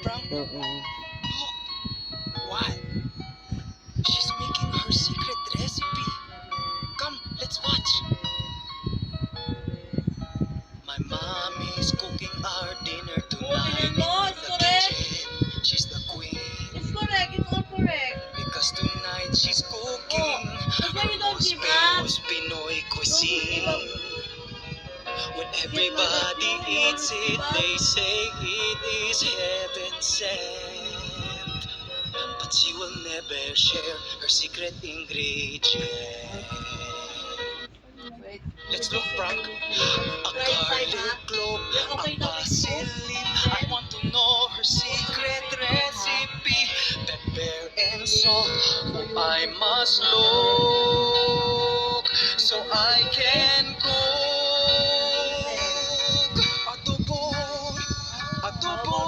Frank? Oo. Look! What? She's making her secret recipe. Come, let's watch. My mommy's cooking our dinner tonight. no, In it's the correct. kitchen, she's the queen. It's correct. It's all correct. Because tonight she's cooking. That's why you don't Most give up. famous Pinoy Don't give cuisine. up. When everybody eats it, they say it is heaven sent. But she will never share her secret ingredient. Wait. Let's look, Frank. A Right side, garlic clove, Okay, a no, basil leaf. I want to know her secret recipe. Pepper and salt, oh, I must look so I can cook. Adobo, adobo.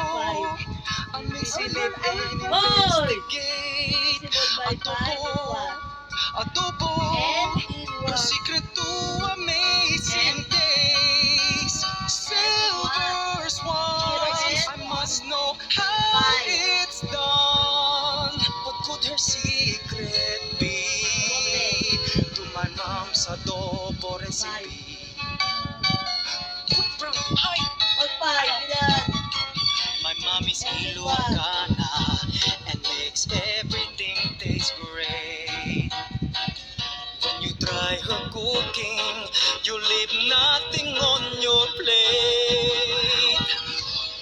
I may silip and investigate. Adobo, adobo. The secret to amazing taste. Silver's wine. I must know how it's done. What could her secret be? To my mom's adobo recipe. Quick, Frank, hide! My mommy's Ilocana and makes everything taste great. When you try her cooking, you leave nothing on your plate.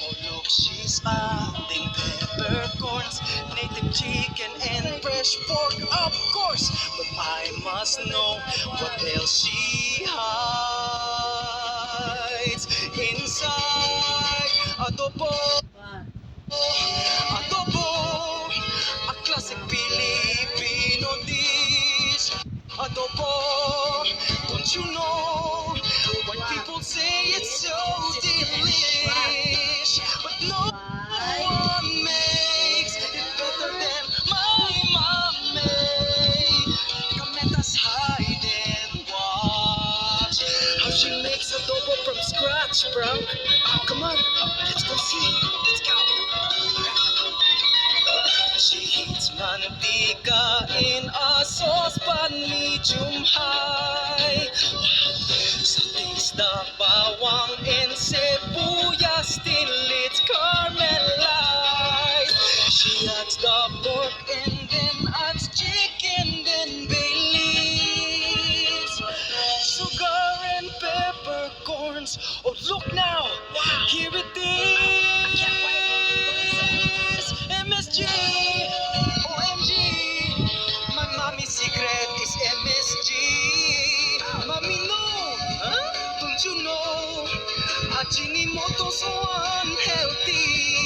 Oh look, she's adding peppercorns, native chicken and fresh pork, of course. But I must know what else she hides inside. Adobo, adobo, a classic Filipino dish. Adobo, don't you know? When people say it's so delish, but no one makes it better than my mommy. Come let us hide and watch how she makes adobo from scratch, Frank. Come on, let's go see. Let's go. She heats mantika in a saucepan medium high. Sautés the bawang and sibuyas till it's caramelized. She adds the pork and then adds chicken, then bay leaves, sugar and peppercorns. Oh look now, here it is. MSG, OMG, my mommy's secret is MSG. Mommy, no, huh? Don't you know? Ajinomoto so unhealthy.